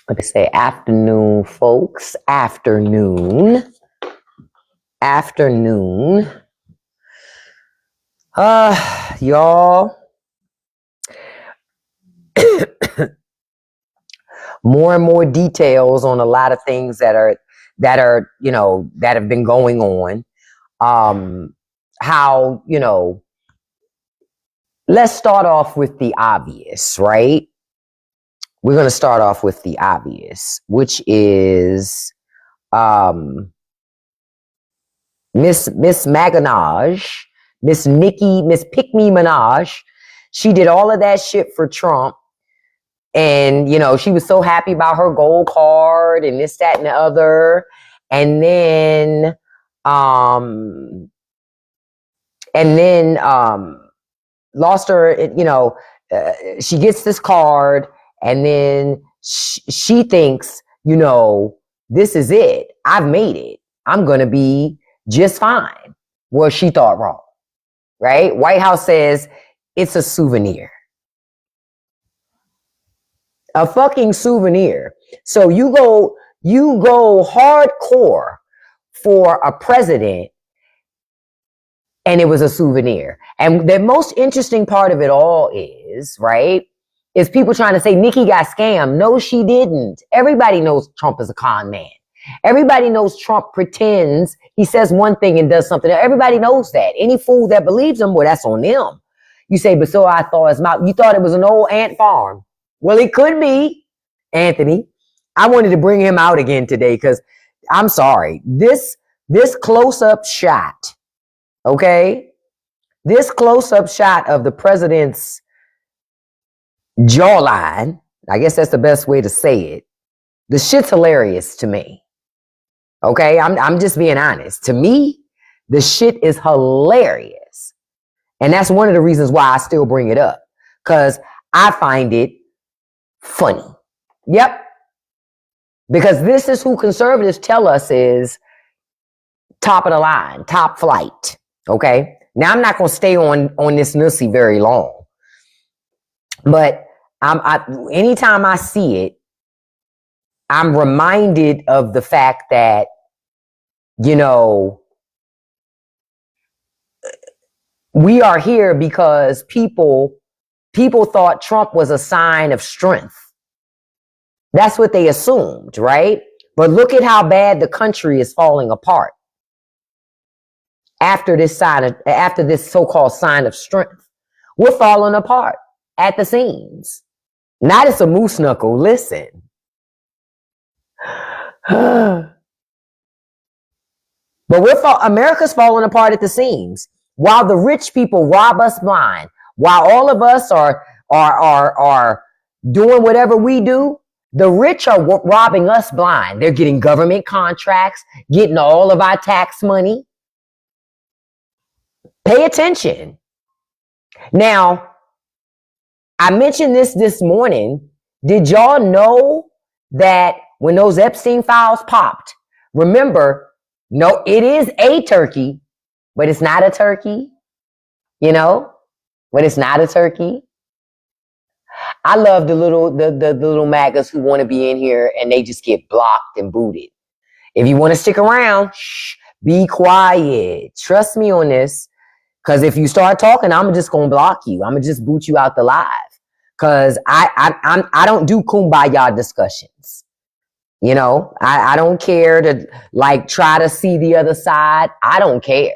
What they say, afternoon, folks. Afternoon. Y'all. More and more details on a lot of things that are, that have been going on. How, let's start off with the obvious, right? We're going to start off with the obvious, which is Miss Maganaj, Miss Pick Me Minaj. She did all of that shit for Trump. And, she was so happy about her gold card and this, that, and the other. And then lost her, she gets this card, and then she thinks, this is it. I've made it. I'm going to be just fine. Well, she thought wrong, right? White House says it's a souvenir. A fucking souvenir. So you go hardcore for a president, and it was a souvenir. And the most interesting part of it all is, right, is people trying to say Nikki got scammed. No, she didn't. Everybody knows Trump is a con man. Everybody knows Trump pretends he says one thing and does something else. Everybody knows that. Any fool that believes him, well, that's on them. You say, but so I thought his mouth. You thought it was an old ant farm. Well, it could be, Anthony. I wanted to bring him out again today because I'm sorry. This close-up shot, okay? This close-up shot of the president's jawline, I guess that's the best way to say it. The shit's hilarious to me. Okay? I'm just being honest. To me, the shit is hilarious. And that's one of the reasons why I still bring it up. Because I find it funny. Yep. Because this is who conservatives tell us is top of the line, top flight. Okay? Now, I'm not going to stay on this nussy very long. But anytime I see it, I'm reminded of the fact that, we are here because people thought Trump was a sign of strength. That's what they assumed, right? But look at how bad the country is falling apart after this so-called sign of strength. We're falling apart at the seams. Not as a moose knuckle. Listen. But America's falling apart at the seams. While the rich people rob us blind, while all of us are doing whatever we do, the rich are robbing us blind. They're getting government contracts, getting all of our tax money. Pay attention. Now, I mentioned this morning. Did y'all know that when those Epstein files popped, remember, no, it is a turkey, but it's not a turkey, but it's not a turkey. I love the little MAGAs who want to be in here and they just get blocked and booted. If you want to stick around, be quiet. Trust me on this. Because if you start talking, I'm just going to block you. I'm going to just boot you out the live. Because I don't do kumbaya discussions. I don't care to try to see the other side. I don't care.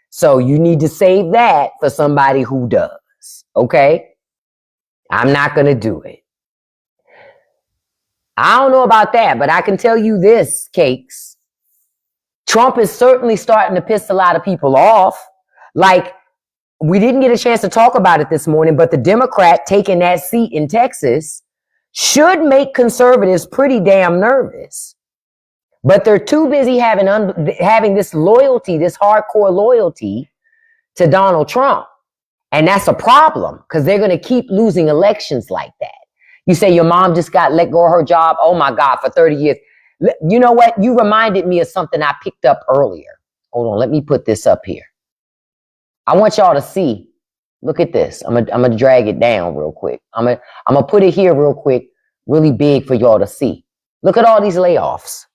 So you need to save that for somebody who does. Okay? I'm not going to do it. I don't know about that, but I can tell you this, Cakes. Trump is certainly starting to piss a lot of people off. We didn't get a chance to talk about it this morning, but the Democrat taking that seat in Texas should make conservatives pretty damn nervous. But they're too busy having this loyalty, this hardcore loyalty to Donald Trump. And that's a problem because they're going to keep losing elections like that. You say your mom just got let go of her job. Oh, my God, for 30 years. You know what? You reminded me of something I picked up earlier. Hold on. Let me put this up here. I want y'all to see. Look at this. I'm gonna drag it down real quick. I'm gonna put it here real quick really big for y'all to see. Look at all these layoffs.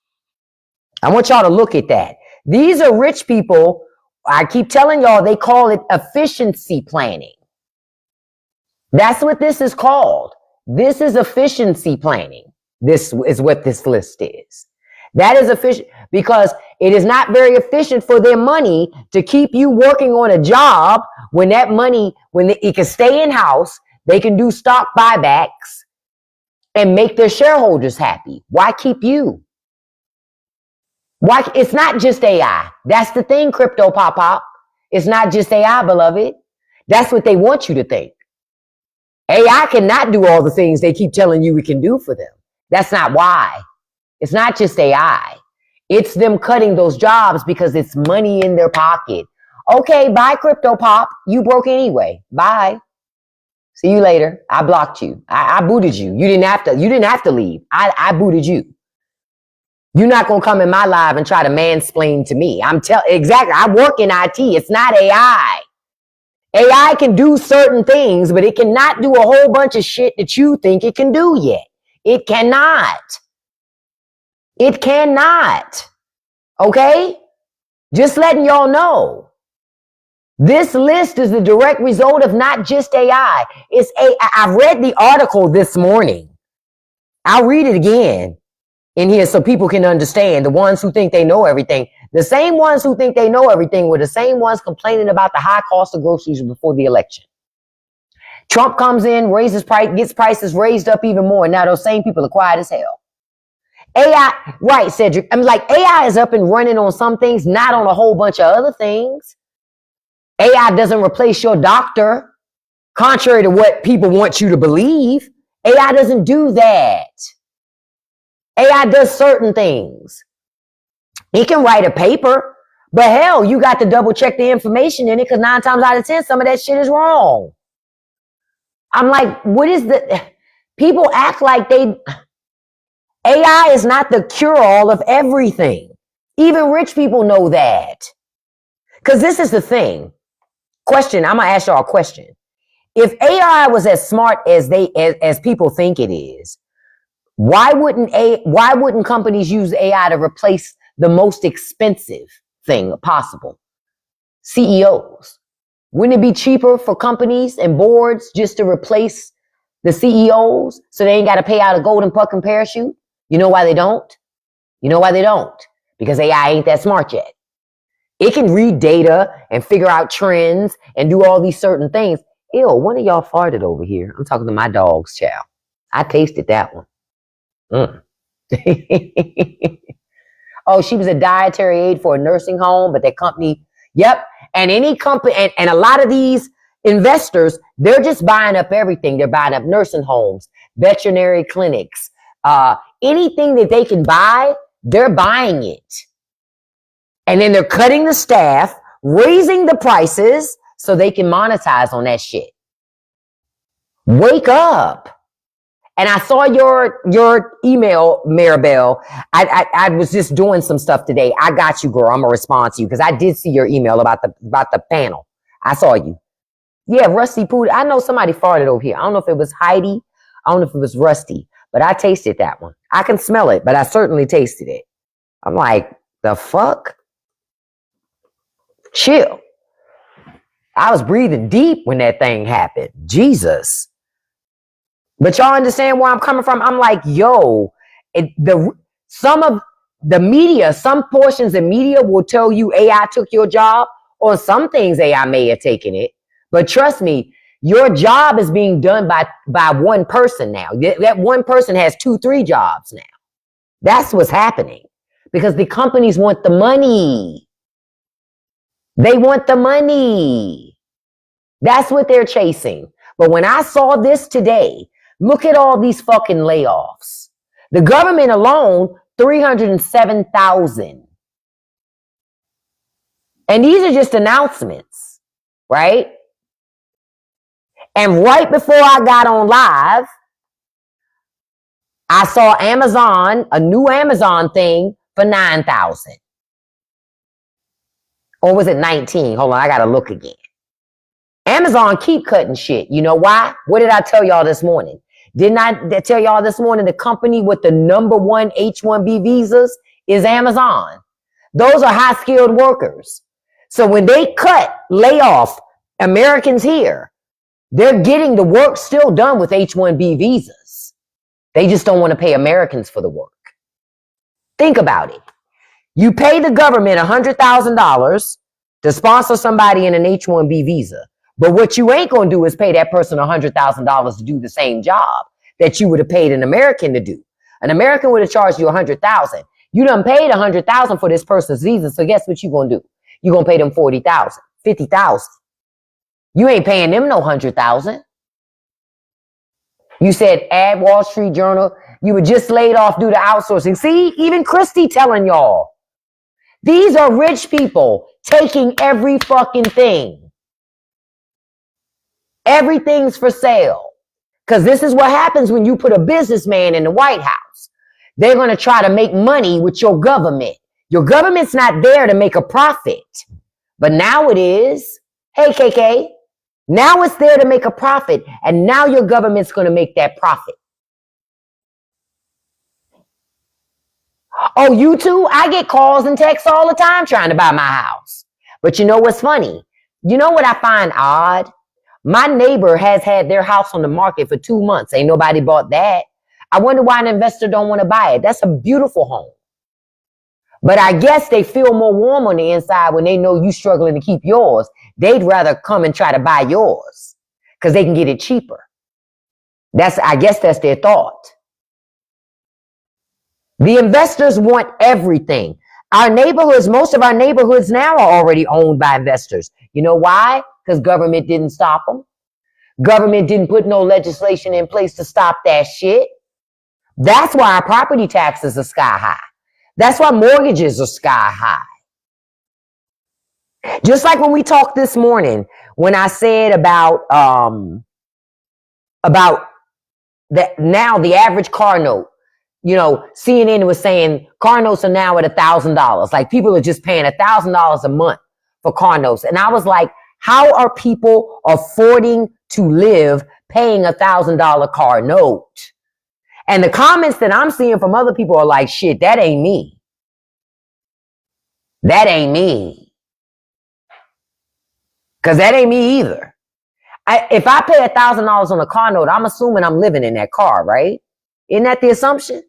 I want y'all to look at that. These are rich people. I keep telling y'all, they call it efficiency planning. That's what this is called. This is efficiency planning. This is what this list is. That is efficient because it is not very efficient for their money to keep you working on a job when that money, it can stay in house, they can do stock buybacks and make their shareholders happy. Why keep you? Why? It's not just AI. That's the thing, crypto pop. It's not just AI, beloved. That's what they want you to think. AI cannot do all the things they keep telling you it can do for them. That's not why. It's not just AI. It's them cutting those jobs because it's money in their pocket. Okay, bye, crypto pop. You broke anyway. Bye. See you later. I blocked you. I booted you. You didn't have to leave. I booted you. You're not gonna come in my live and try to mansplain to me. Exactly. I work in IT. It's not AI. AI can do certain things, but it cannot do a whole bunch of shit that you think it can do yet. It cannot. It cannot. Okay? Just letting y'all know. This list is the direct result of not just AI. It's AI. I read the article this morning. I'll read it again in here so people can understand. The ones who think they know everything. The same ones who think they know everything were the same ones complaining about the high cost of groceries before the election. Trump comes in, raises price, gets prices raised up even more. Now those same people are quiet as hell. AI, right, Cedric. I'm like, AI is up and running on some things, not on a whole bunch of other things. AI doesn't replace your doctor, contrary to what people want you to believe. AI doesn't do that. AI does certain things. It can write a paper, but hell, you got to double check the information in it because 9 times out of 10, some of that shit is wrong. I'm like, what is people act like AI is not the cure-all of everything. Even rich people know that. Because this is the thing. Question, I'm going to ask y'all a question. If AI was as smart as people think it is, why wouldn't companies use AI to replace the most expensive thing possible? CEOs. Wouldn't it be cheaper for companies and boards just to replace the CEOs so they ain't got to pay out a golden fucking parachute? You know why they don't? You know why they don't? Because AI ain't that smart yet. It can read data and figure out trends and do all these certain things. Ew, one of y'all farted over here. I'm talking to my dog's chow. I tasted that one. Oh, she was a dietary aid for a nursing home, but that company, yep. And any company, and a lot of these investors, they're just buying up everything. They're buying up nursing homes, veterinary clinics, anything that they can buy, they're buying it. And then they're cutting the staff, raising the prices so they can monetize on that shit. Wake up. And I saw your email, Maribel. I was just doing some stuff today. I got you, girl. I'm gonna respond to you because I did see your email about the panel. I saw you. Yeah, Rusty Pooh. I know somebody farted over here. I don't know if it was Heidi. I don't know if it was Rusty, but I tasted that one. I can smell it, but I certainly tasted it. I'm like, the fuck? Chill. I was breathing deep when that thing happened. Jesus. But y'all understand where I'm coming from? I'm like, yo, some of the media, some portions of media will tell you AI took your job, or some things AI may have taken it. But trust me, your job is being done by one person now. That one person has 2-3 jobs now. That's what's happening because the companies want the money. They want the money. That's what they're chasing. But when I saw this today, look at all these fucking layoffs. The government alone, 307,000. And these are just announcements, right? And right before I got on live, I saw Amazon, a new Amazon thing for 9,000. Or was it 19? Hold on, I gotta look again. Amazon keep cutting shit. You know why? What did I tell y'all this morning? Didn't I tell y'all this morning the company with the #1 H-1B visas is Amazon? Those are high-skilled workers. So when they lay off Americans here, they're getting the work still done with H-1B visas. They just don't want to pay Americans for the work. Think about it. You pay the government $100,000 to sponsor somebody in an H-1B visa. But what you ain't going to do is pay that person $100,000 to do the same job that you would have paid an American to do. An American would have charged you $100,000. You done paid $100,000 for this person's visa. So guess what you going to do? You're going to pay them $40,000, $50,000. You ain't paying them no $100,000. You said ad Wall Street Journal. You were just laid off due to outsourcing. See, even Christy telling y'all. These are rich people taking every fucking thing. Everything's for sale. Because this is what happens when you put a businessman in the White House. They're going to try to make money with your government. Your government's not there to make a profit. But now it is. Hey, KK. Now it's there to make a profit. And now your government's going to make that profit. Oh, you too? I get calls and texts all the time trying to buy my house. But you know what's funny? You know what I find odd? My neighbor has had their house on the market for 2 months. Ain't nobody bought that. I wonder why an investor don't want to buy it. That's a beautiful home. But I guess they feel more warm on the inside when they know you struggling to keep yours. They'd rather come and try to buy yours because they can get it cheaper. I guess that's their thought. The investors want everything. Our neighborhoods, most of our neighborhoods now are already owned by investors. You know why? Because government didn't stop them. Government didn't put no legislation in place to stop that shit. That's why our property taxes are sky high. That's why mortgages are sky high. Just like when we talked this morning, when I said about that now the average car note, you know, CNN was saying car notes are now at $1,000. Like people are just paying $1,000 a month for car notes. And I was like, how are people affording to live paying $1,000 car note? And the comments that I'm seeing from other people are like, shit, that ain't me. That ain't me. Because that ain't me either. If I pay $1,000 on a car note, I'm assuming I'm living in that car, right? Isn't that the assumption?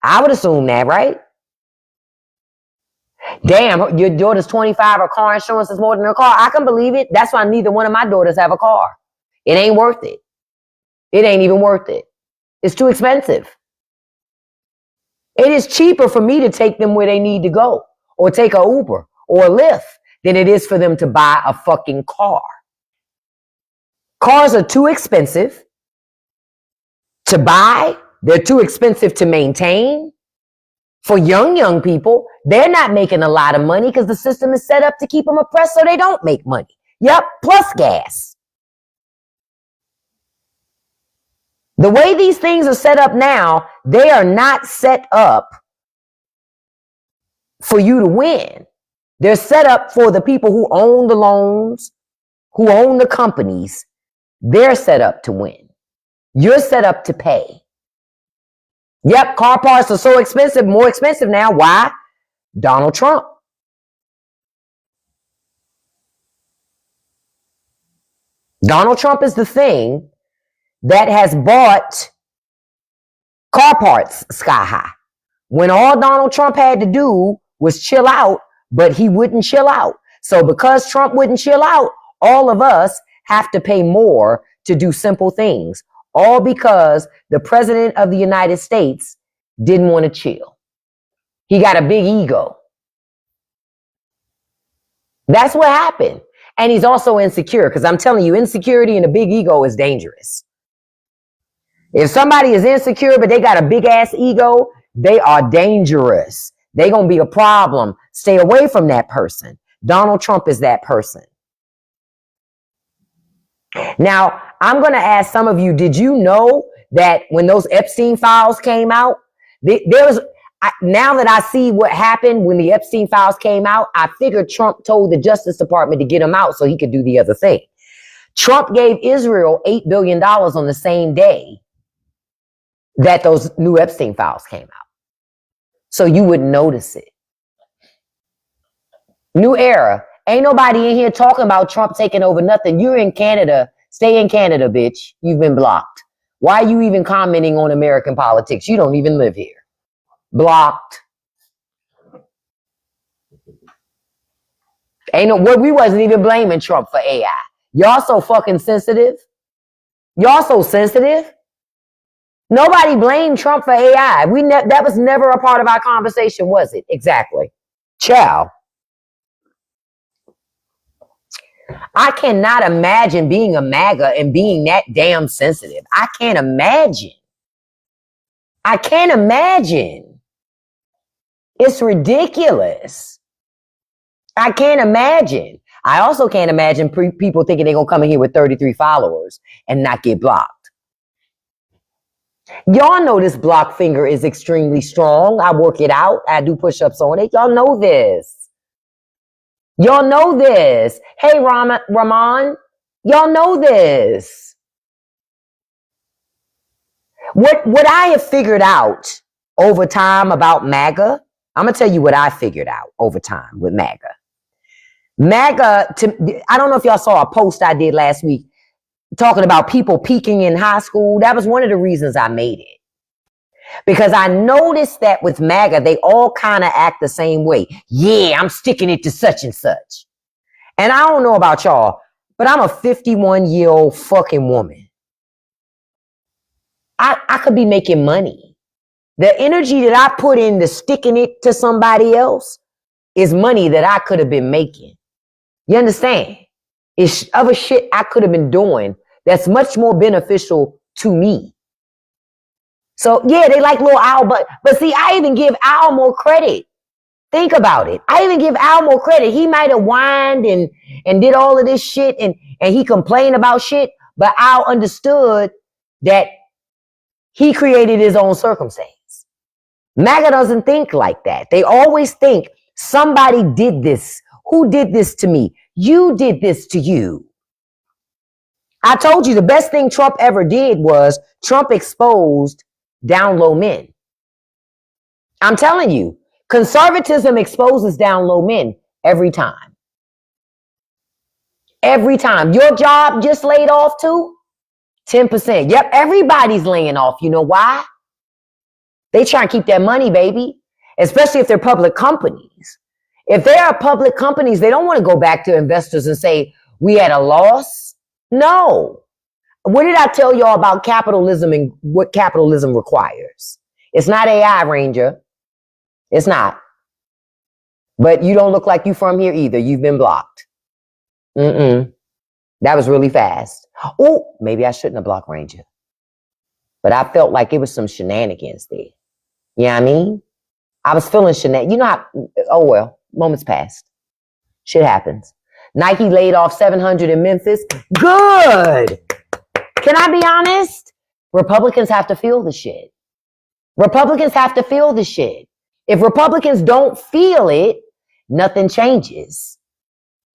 I would assume that, right? Damn, your daughter's 25, her car insurance is more than her car. I can believe it. That's why neither one of my daughters have a car. It ain't worth it. It ain't even worth it. It's too expensive. It is cheaper for me to take them where they need to go or take a Uber or a Lyft than it is for them to buy a fucking car. Cars are too expensive to buy. They're too expensive to maintain. For young people, they're not making a lot of money because the system is set up to keep them oppressed so they don't make money. Yep, plus gas. The way these things are set up now, they are not set up for you to win. They're set up for the people who own the loans, who own the companies. They're set up to win. You're set up to pay. Yep, car parts are so expensive, more expensive now. Why? Donald Trump. Donald Trump is the thing that has bought car parts sky high. When all Donald Trump had to do was chill out, but he wouldn't chill out. So because Trump wouldn't chill out, all of us have to pay more to do simple things. All because the president of the United States didn't want to chill. He got a big ego. That's what happened. And he's also insecure because I'm telling you, insecurity and a big ego is dangerous. If somebody is insecure, but they got a big ass ego, they are dangerous. They're going to be a problem. Stay away from that person. Donald Trump is that person. Now, I'm going to ask some of you, did you know that when those Epstein files came out, now that I see what happened when the Epstein files came out, I figured Trump told the Justice Department to get them out so he could do the other thing. Trump gave Israel $8 billion on the same day that those new Epstein files came out. So you wouldn't notice it. New era. Ain't nobody in here talking about Trump taking over nothing. You're in Canada. Stay in Canada, bitch. You've been blocked. Why are you even commenting on American politics? You don't even live here. Blocked. We wasn't even blaming Trump for AI. Y'all so fucking sensitive. Y'all so sensitive. Nobody blamed Trump for AI. That was never a part of our conversation, was it? Exactly. Ciao. I cannot imagine being a MAGA and being that damn sensitive. I can't imagine. I can't imagine. It's ridiculous. I can't imagine. I also can't imagine people thinking they're going to come in here with 33 followers and not get blocked. Y'all know this block finger is extremely strong. I work it out. I do push-ups on it. Y'all know this. Y'all know this. Hey, Rahman, y'all know this. What I have figured out over time about MAGA, I'm going to tell you what I figured out over time with MAGA. MAGA, I don't know if y'all saw a post I did last week talking about people peaking in high school. That was one of the reasons I made it. Because I noticed that with MAGA, they all kind of act the same way. Yeah, I'm sticking it to such and such. And I don't know about y'all, but I'm a 51-year-old fucking woman. I could be making money. The energy that I put into sticking it to somebody else is money that I could have been making. You understand? It's other shit I could have been doing that's much more beneficial to me. So yeah, they like little Al, but see, I even give Al more credit. Think about it. I even give Al more credit. He might have whined and did all of this shit and he complained about shit, but Al understood that he created his own circumstance. MAGA doesn't think like that. They always think somebody did this. Who did this to me? You did this to you. I told you the best thing Trump ever did was Trump exposed down low men. I'm telling you, conservatism exposes down low men every time. Every time. Your job just laid off too? 10%. Yep, everybody's laying off. You know why? They try and keep that money, baby. Especially if they're public companies. If they are public companies, they don't want to go back to investors and say, we had a loss. No. What did I tell y'all about capitalism and what capitalism requires? It's not AI, Ranger. It's not. But you don't look like you from here either. You've been blocked. That was really fast. Oh, maybe I shouldn't have blocked Ranger. But I felt like it was some shenanigans there. You know what I mean? I was feeling shenanigans. You know how, oh well, moments passed. Shit happens. Nike laid off 700 in Memphis. Good. Can I be honest? Republicans have to feel the shit. Republicans have to feel the shit. If Republicans don't feel it, nothing changes.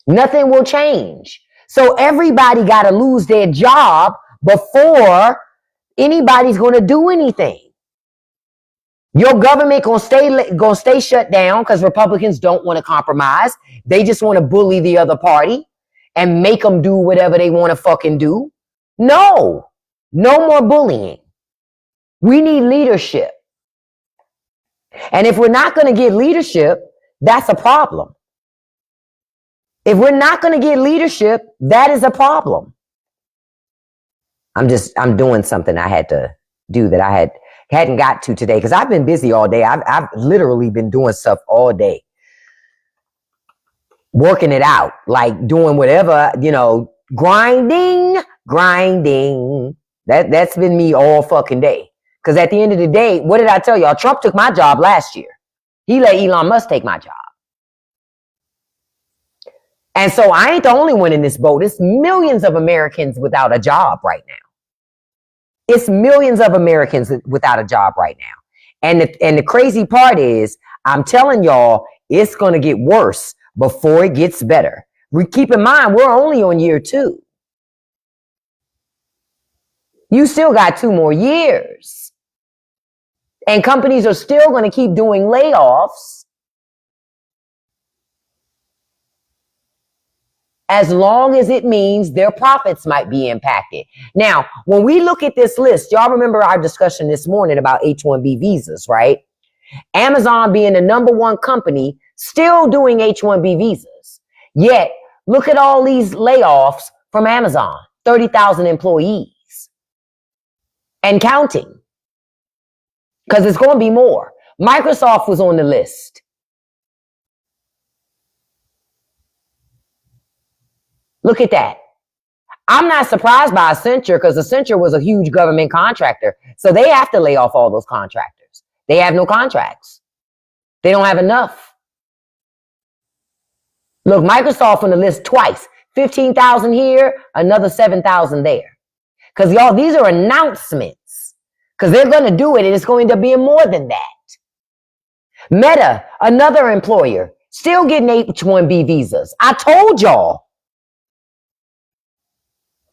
Nothing will change. So everybody got to lose their job before anybody's going to do anything. Your government gonna stay shut down because Republicans don't want to compromise. They just want to bully the other party and make them do whatever they want to fucking do. No more bullying. We need leadership. And if we're not going to get leadership, that's a problem. If we're not going to get leadership, that is a problem. I'm doing something I had to do that I hadn't got to today because I've been busy all day. I've literally been doing stuff all day. Working it out, like doing whatever, grinding. That's been me all fucking day. Because at the end of the day, what did I tell y'all? Trump took my job last year. He let Elon Musk take my job. And so I ain't the only one in this boat. It's millions of Americans without a job right now. It's millions of Americans without a job right now. And the crazy part is, I'm telling y'all, it's going to get worse before it gets better. Keep in mind, we're only on year 2. You still got 2 more years. And companies are still going to keep doing layoffs as long as it means their profits might be impacted. Now, when we look at this list, y'all remember our discussion this morning about H-1B visas, right? Amazon being the number one company still doing H-1B visas. Yet, look at all these layoffs from Amazon, 30,000 employees and counting, because it's going to be more. Microsoft was on the list. Look at that. I'm not surprised by Accenture, because Accenture was a huge government contractor. So they have to lay off all those contractors. They have no contracts. They don't have enough. Look, Microsoft on the list twice. 15,000 here, another 7,000 there. Because y'all, these are announcements. Because they're going to do it, and it's going to be more than that. Meta, another employer, still getting H-1B visas. I told y'all.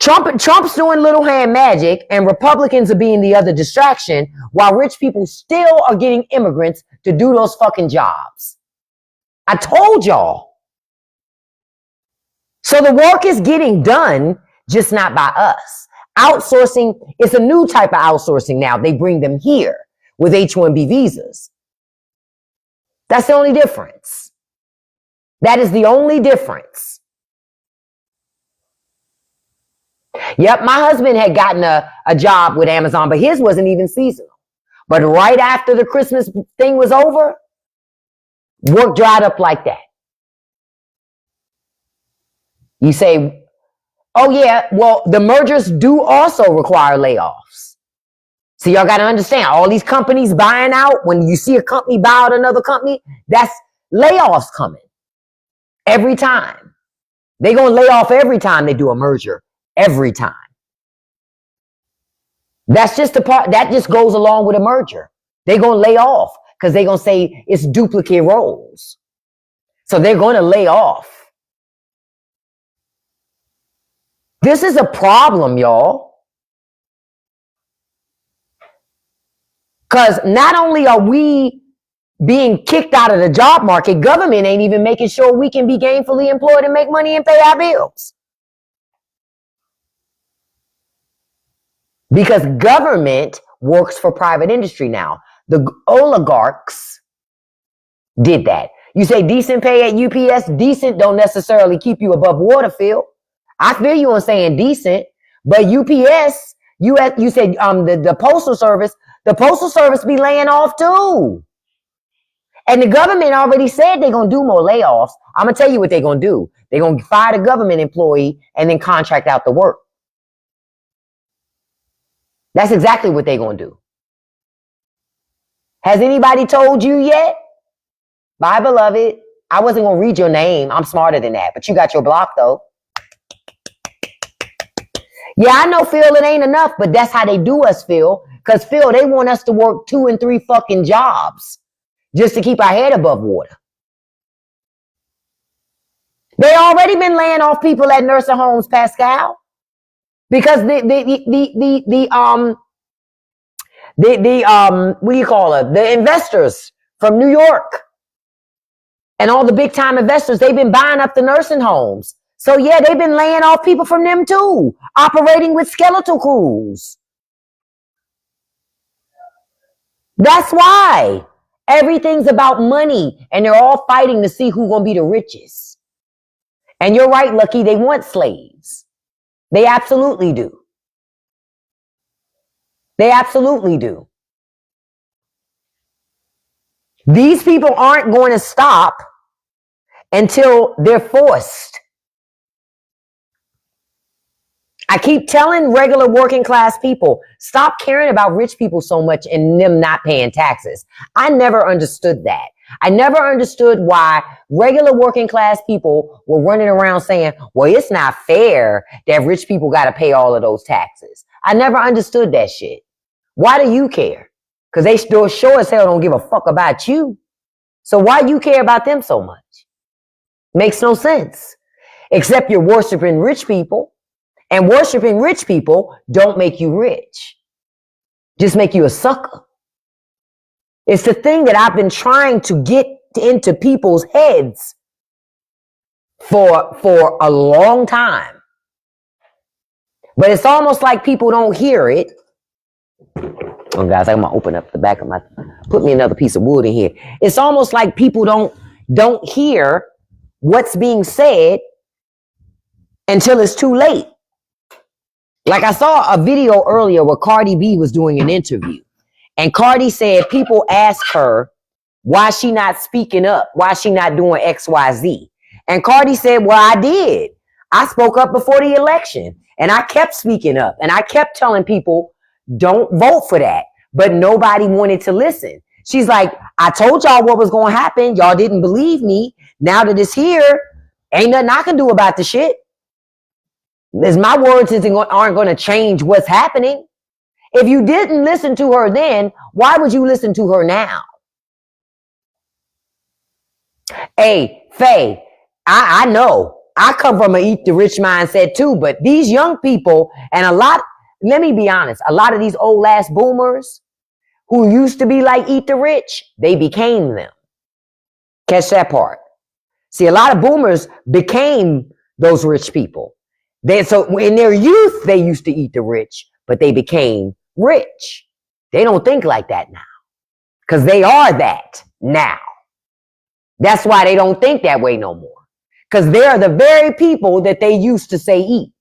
Trump's doing little hand magic, and Republicans are being the other distraction, while rich people still are getting immigrants to do those fucking jobs. I told y'all. So the work is getting done, just not by us. Outsourcing, it's a new type of outsourcing now. They bring them here with H-1B visas. That's the only difference. That is the only difference. Yep, my husband had gotten a job with Amazon, but his wasn't even seasonal. But right after the Christmas thing was over, work dried up like that. You say, oh yeah, well, the mergers do also require layoffs. So y'all got to understand, all these companies buying out, when you see a company buy out another company, that's layoffs coming every time. They're going to lay off every time they do a merger. Every time. That's just the part that just goes along with a merger. They're going to lay off because they're going to say it's duplicate roles. So they're going to lay off. This is a problem, y'all. Because not only are we being kicked out of the job market, government ain't even making sure we can be gainfully employed and make money and pay our bills. Because government works for private industry now. The oligarchs did that. You say decent pay at UPS, decent don't necessarily keep you above water, Phil. I feel you on saying decent, but UPS, you said the Postal Service be laying off too. And the government already said they're going to do more layoffs. I'm going to tell you what they're going to do. They're going to fire the government employee and then contract out the work. That's exactly what they're going to do. Has anybody told you yet? Bye, beloved. I wasn't going to read your name. I'm smarter than that. But you got your block, though. Yeah, I know, Phil, it ain't enough. But that's how they do us, Phil. Because, Phil, they want us to work 2 and 3 fucking jobs just to keep our head above water. They already been laying off people at nursing homes, Pascal. Because what do you call it? The investors from New York and all the big time investors, they've been buying up the nursing homes. So yeah, they've been laying off people from them too, operating with skeletal crews. That's why everything's about money, and they're all fighting to see who's gonna be the richest. And you're right, Lucky, they want slaves. They absolutely do. They absolutely do. These people aren't going to stop until they're forced. I keep telling regular working class people, stop caring about rich people so much and them not paying taxes. I never understood that. I never understood why regular working class people were running around saying, well, it's not fair that rich people got to pay all of those taxes. I never understood that shit. Why do you care? Because they still sure as hell don't give a fuck about you. So why you care about them so much? Makes no sense. Except you're worshiping rich people. And worshiping rich people don't make you rich. Just make you a sucker. It's the thing that I've been trying to get into people's heads for a long time. But it's almost like people don't hear it. Oh, guys, I'm gonna open up the back of my, put me another piece of wood in here. It's almost like people don't hear what's being said until it's too late. Like I saw a video earlier where Cardi B was doing an interview, and Cardi said people ask her why she not speaking up, why she not doing X, Y, Z. And Cardi said, well, I did. I spoke up before the election, and I kept speaking up, and I kept telling people, don't vote for that. But nobody wanted to listen. She's like, I told y'all what was going to happen. Y'all didn't believe me. Now that it's here, ain't nothing I can do about the shit. As my words aren't going to change what's happening. If you didn't listen to her then, why would you listen to her now? Hey, Faye, I know. I come from an eat the rich mindset too, but these young people and let me be honest, a lot of these old ass boomers who used to be like eat the rich, they became them. Catch that part. See, a lot of boomers became those rich people. So in their youth, they used to eat the rich, but they became rich. They don't think like that now because they are that now. That's why they don't think that way no more. Because they're the very people that they used to say eat.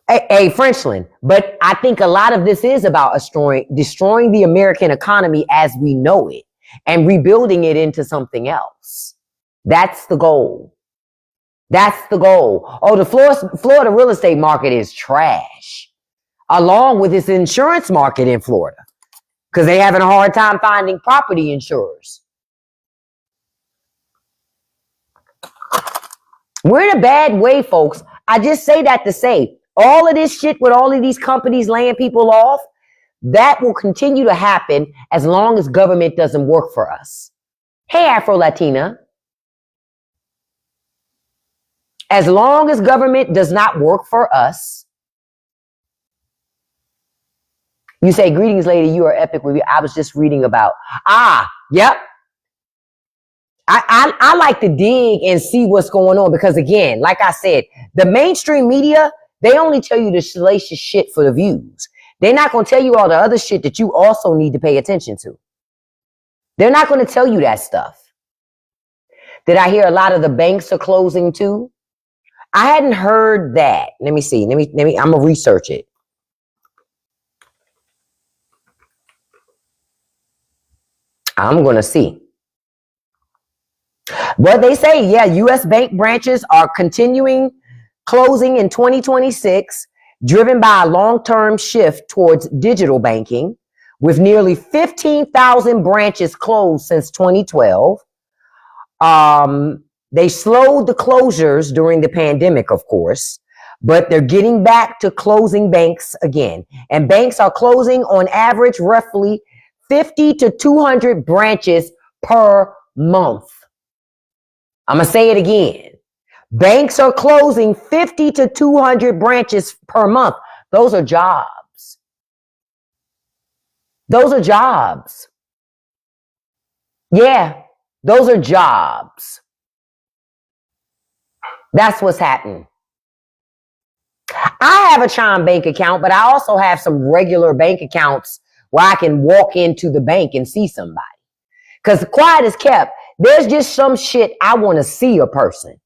Hey, Frenchland, but I think a lot of this is about destroying the American economy as we know it and rebuilding it into something else. That's the goal. That's the goal. Oh, the Florida real estate market is trash, along with its insurance market in Florida, because they're having a hard time finding property insurers. We're in a bad way, folks. I just say that to say, all of this shit with all of these companies laying people off, that will continue to happen as long as government doesn't work for us. Hey, Afro-Latina. As long as government does not work for us. You say, greetings, lady, you are epic. I was just reading about, yep. I like to dig and see what's going on because, again, like I said, the mainstream media, they only tell you the salacious shit for the views. They're not going to tell you all the other shit that you also need to pay attention to. They're not going to tell you that stuff. Did I hear a lot of the banks are closing too? I hadn't heard that. Let me see. I'm going to research it. I'm going to see. What they say, yeah, U.S. bank branches are continuing closing in 2026, driven by a long-term shift towards digital banking, with nearly 15,000 branches closed since 2012. They slowed the closures during the pandemic, of course, but they're getting back to closing banks again. And banks are closing on average roughly 50 to 200 branches per month. I'm going to say it again. Banks are closing 50 to 200 branches per month. Those are jobs. Those are jobs. Yeah, those are jobs. That's what's happening. I have a Chime bank account, but I also have some regular bank accounts where I can walk into the bank and see somebody. Because quiet is kept. There's just some shit I want to see a person.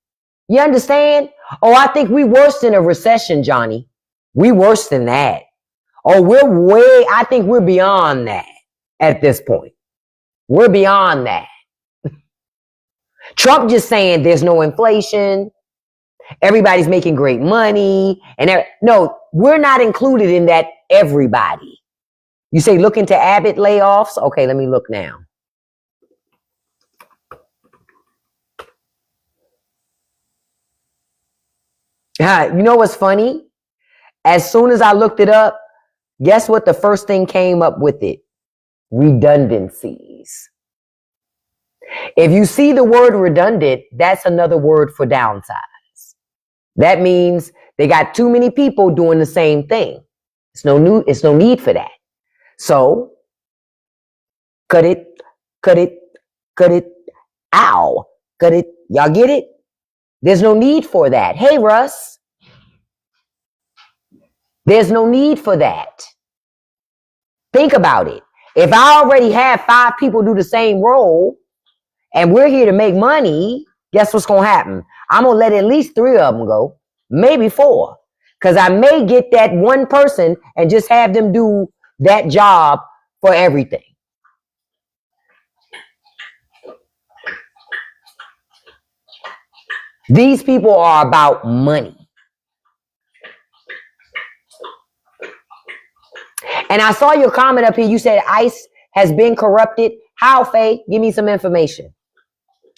You understand? Oh, I think we worse than a recession, Johnny. We worse than that. Oh, I think we're beyond that at this point. We're beyond that. Trump just saying there's no inflation. Everybody's making great money. No, we're not included in that everybody. You say look into Abbott layoffs? Okay, let me look now. You know what's funny? As soon as I looked it up, guess what the first thing came up with it? Redundancies. If you see the word redundant, that's another word for downsize. That means they got too many people doing the same thing. It's no need for that. So cut it, cut it, cut it, ow, cut it. Y'all get it? There's no need for that. Hey, Russ. There's no need for that. Think about it. If I already have 5 people do the same role and we're here to make money, guess what's going to happen? I'm going to let at least 3 of them go, maybe 4. Because I may get that one person and just have them do that job for everything. These people are about money. And I saw your comment up here. You said ICE has been corrupted. How, Faye? Give me some information.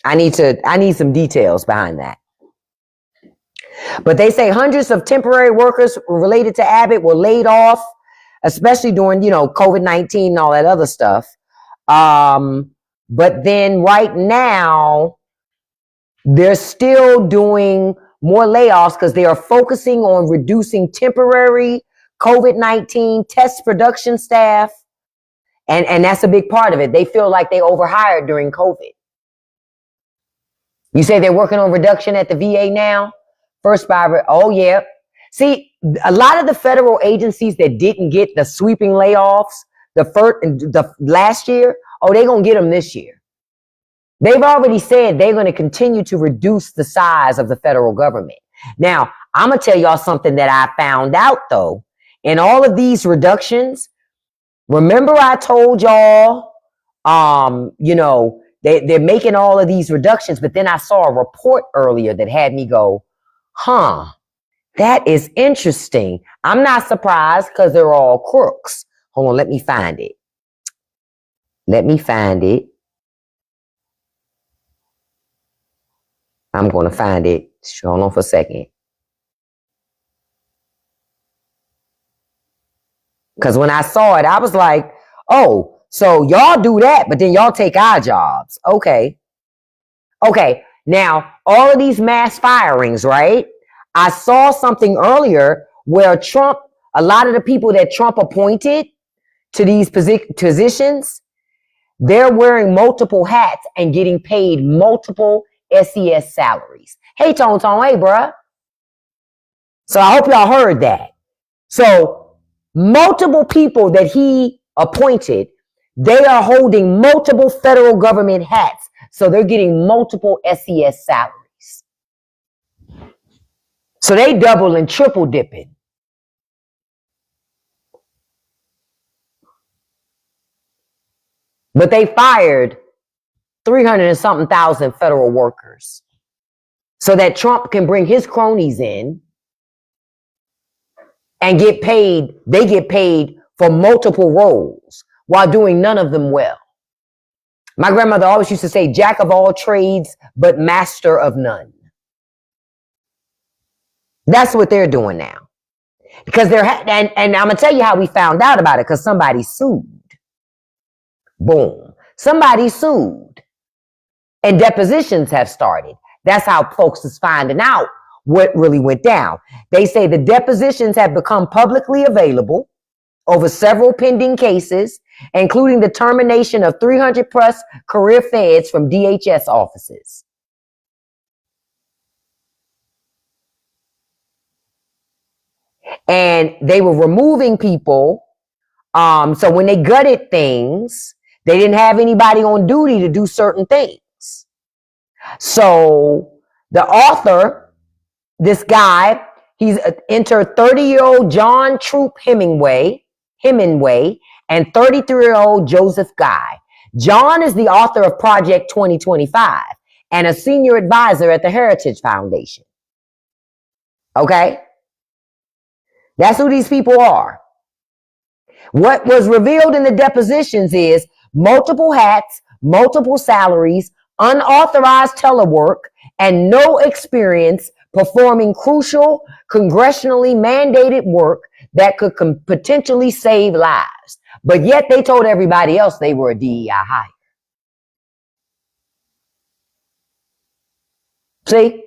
I need some details behind that. But they say hundreds of temporary workers related to Abbott were laid off, especially during, COVID-19 and all that other stuff. But then right now, they're still doing more layoffs because they are focusing on reducing temporary COVID-19 test production staff. And that's a big part of it. They feel like they overhired during COVID. You say they're working on reduction at the VA now? First by, oh yeah. See, a lot of the federal agencies that didn't get the sweeping layoffs the last year, they're going to get them this year. They've already said they're going to continue to reduce the size of the federal government. Now, I'm going to tell y'all something that I found out though. In all of these reductions, remember I told y'all, they're making all of these reductions, but then I saw a report earlier that had me go, that is interesting. I'm not surprised because they're all crooks. Hold on, let me find it. I'm going to find it. Hold on for a second. Because when I saw it, I was like, oh, so y'all do that, but then y'all take our jobs. Okay. Now, all of these mass firings, right? I saw something earlier where Trump, a lot of the people that Trump appointed to these positions, they're wearing multiple hats and getting paid multiple SES salaries. Hey, Tone, hey, bruh. So I hope y'all heard that. So multiple people that he appointed, they are holding multiple federal government hats. So they're getting multiple SES salaries. So they double and triple dipping. But they fired 300 and something thousand federal workers so that Trump can bring his cronies in and get paid. They get paid for multiple roles while doing none of them well. My grandmother always used to say, jack of all trades, but master of none. That's what they're doing now. Because and I'm going to tell you how we found out about it, because somebody sued. Boom. Somebody sued. And depositions have started. That's how folks is finding out what really went down. They say the depositions have become publicly available over several pending cases, including the termination of 300 plus career feds from DHS offices. And they were removing people. So when they gutted things, they didn't have anybody on duty to do certain things. So the author, this guy, he's entered 30-year-old John Troop Hemingway, and 33-year-old Joseph Guy. John is the author of Project 2025 and a senior advisor at the Heritage Foundation. Okay? That's who these people are. What was revealed in the depositions is multiple hats, multiple salaries, unauthorized telework, and no experience performing crucial, congressionally mandated work that could potentially save lives. But yet they told everybody else they were a DEI hire. See?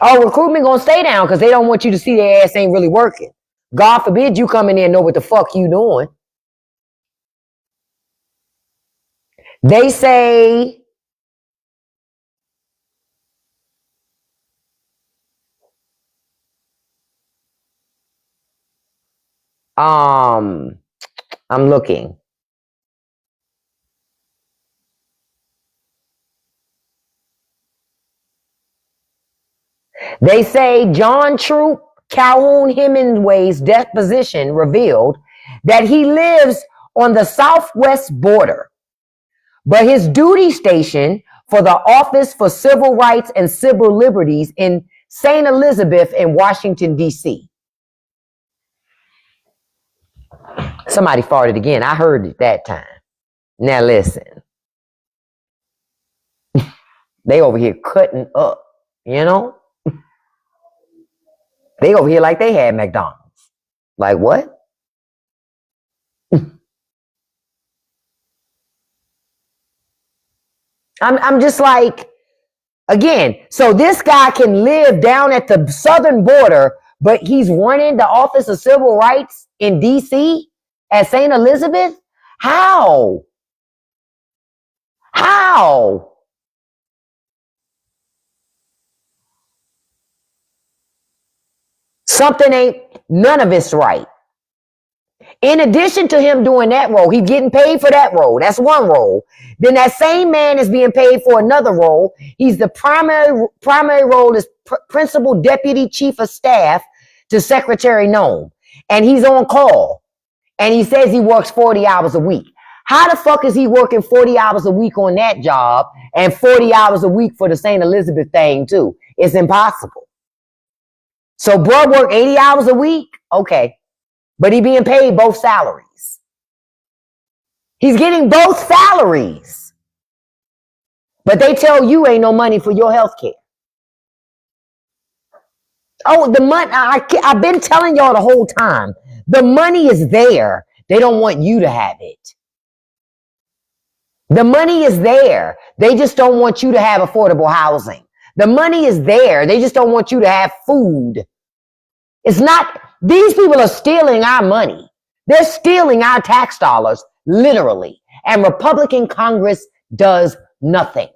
Oh, recruitment gonna stay down because they don't want you to see their ass ain't really working. God forbid you come in there and know what the fuck you doing. They say I'm looking. They say John Troop Calhoun Hemingway's deposition revealed that he lives on the southwest border, but his duty station for the Office for Civil Rights and Civil Liberties in St. Elizabeth in Washington, D.C. Somebody farted again. I heard it that time. Now listen. They over here cutting up, you know? They over here like they had McDonald's. Like what? I'm just like, again, so this guy can live down at the southern border, but he's running the Office of Civil Rights in D.C. at St. Elizabeth? How? How? Something ain't, none of it's right. In addition to him doing that role, he's getting paid for that role. That's one role. Then that same man is being paid for another role. He's the primary role is principal deputy chief of staff to Secretary Nome. And he's on call. And he says he works 40 hours a week. How the fuck is he working 40 hours a week on that job and 40 hours a week for the St. Elizabeth thing too? It's impossible. So bro work 80 hours a week? Okay. But he being paid both salaries. He's getting both salaries. But they tell you ain't no money for your health care. Oh, the money, I've been telling y'all the whole time. The money is there. They don't want you to have it. The money is there. They just don't want you to have affordable housing. The money is there. They just don't want you to have food. It's not, these people are stealing our money. They're stealing our tax dollars, literally. And Republican Congress does nothing.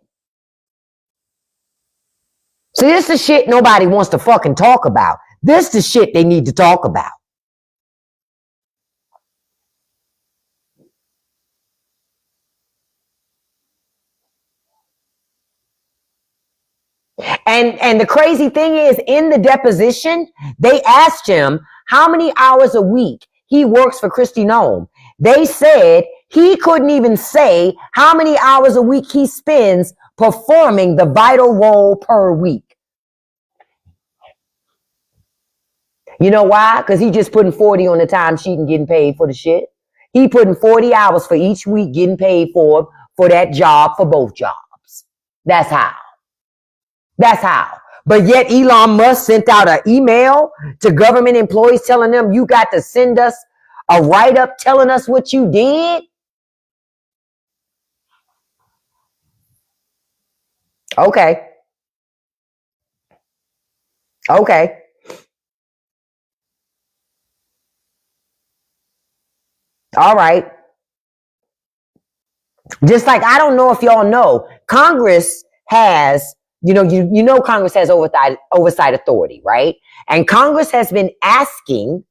See, this is shit nobody wants to fucking talk about. This is shit they need to talk about. And the crazy thing is, in the deposition, they asked him how many hours a week he works for Kristi Noem. They said he couldn't even say how many hours a week he spends performing the vital role per week. You know why? Because he just putting 40 on the timesheet and getting paid for the shit. He putting 40 hours for each week getting paid for that job, for both jobs. That's how. That's how. But yet Elon Musk sent out an email to government employees telling them you got to send us a write-up telling us what you did. Okay. Okay. All right. Just like, I don't know if y'all know, Congress has, you know, Congress has oversight authority, right? And Congress has been asking,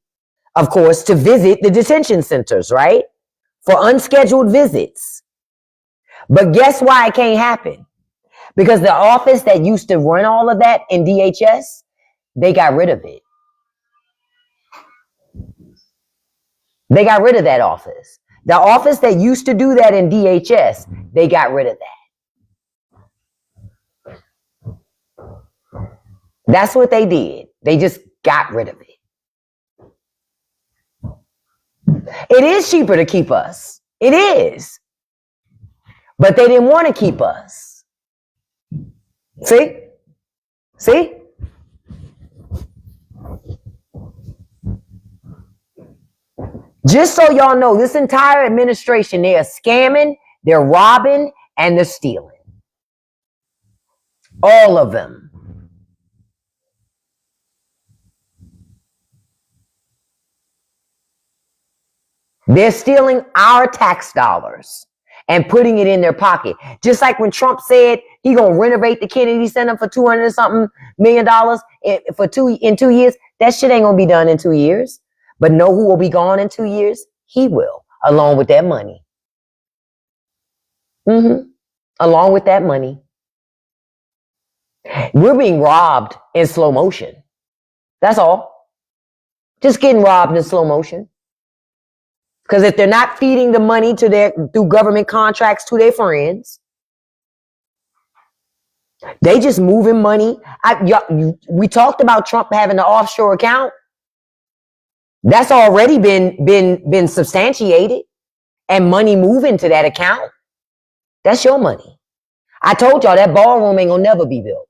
of course, to visit the detention centers, right? For unscheduled visits. But guess why it can't happen? Because the office that used to run all of that in DHS, they got rid of it. They got rid of that office. The office that used to do that in DHS, they got rid of that. That's what they did. They just got rid of it. It is cheaper to keep us. It is. But they didn't want to keep us. See? See? Just so y'all know, this entire administration, they are scamming, they're robbing, and they're stealing. All of them. They're stealing our tax dollars. and putting it in their pocket. Just like when Trump said he gonna renovate the Kennedy Center for $200 something million in 2 years. That shit ain't gonna be done in 2 years. But know who will be gone in 2 years? He will, along with that money. Along with that money. We're being robbed in slow motion. That's all. Just getting robbed in slow motion. Because if they're not feeding the money through government contracts to their friends, they just moving money. We talked about Trump having an offshore account. That's already been substantiated, and money moving to that account. That's your money. I told y'all that ballroom ain't gonna never be built.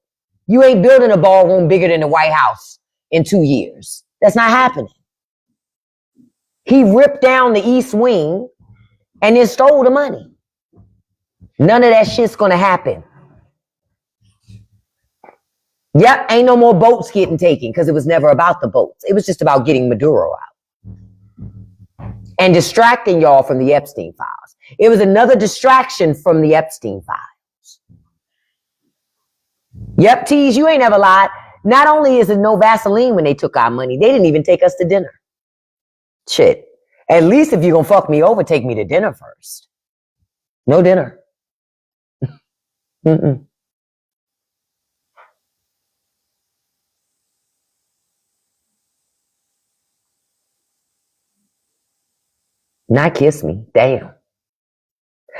You ain't building a ballroom bigger than the White House in 2 years. That's not happening. He ripped down the East Wing and then stole the money. None of that shit's gonna happen. Yep, ain't no more boats getting taken because it was never about the boats. It was just about getting Maduro out and distracting y'all from the Epstein files. It was another distraction from the Epstein files. Yep, Tease, you ain't never lied. Not only is it no Vaseline when they took our money, they didn't even take us to dinner. Shit. At least if you're gonna fuck me over, take me to dinner first. No dinner. Not kiss me. Damn.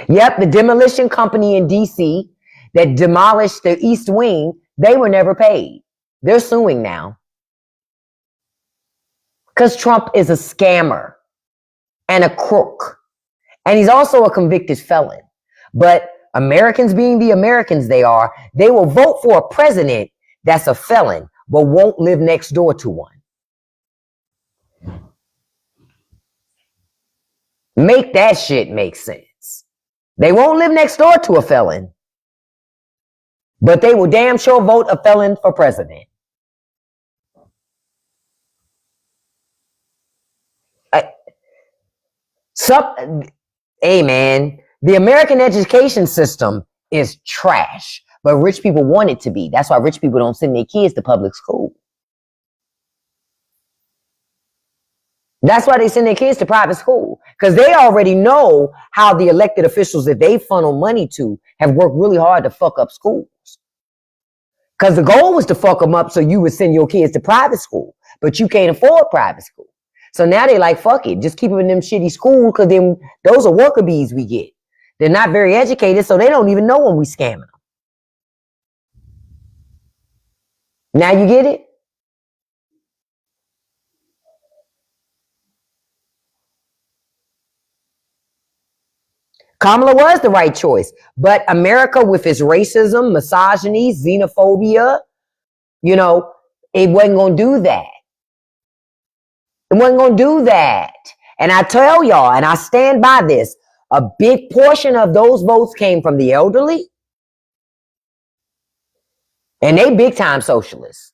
Yep, the demolition company in DC that demolished the East Wing, they were never paid. They're suing now. Because Trump is a scammer and a crook. And he's also a convicted felon. But Americans being the Americans they are, they will vote for a president that's a felon, but won't live next door to one. Make that shit make sense. They won't live next door to a felon, but they will damn sure vote a felon for president. Hey man, the American education system is trash, but rich people want it to be. That's why rich people don't send their kids to public school. That's why they send their kids to private school, because they already know how the elected officials that they funnel money to have worked really hard to fuck up schools. Because the goal was to fuck them up so you would send your kids to private school, but you can't afford private school. So now they like, fuck it, just keep them in them shitty schools, because then those are worker bees we get. They're not very educated, so they don't even know when we scamming them. Now you get it? Kamala was the right choice, but America with its racism, misogyny, xenophobia, it wasn't going to do that. It wasn't going to do that. And I tell y'all, and I stand by this, a big portion of those votes came from the elderly, and they big time socialists.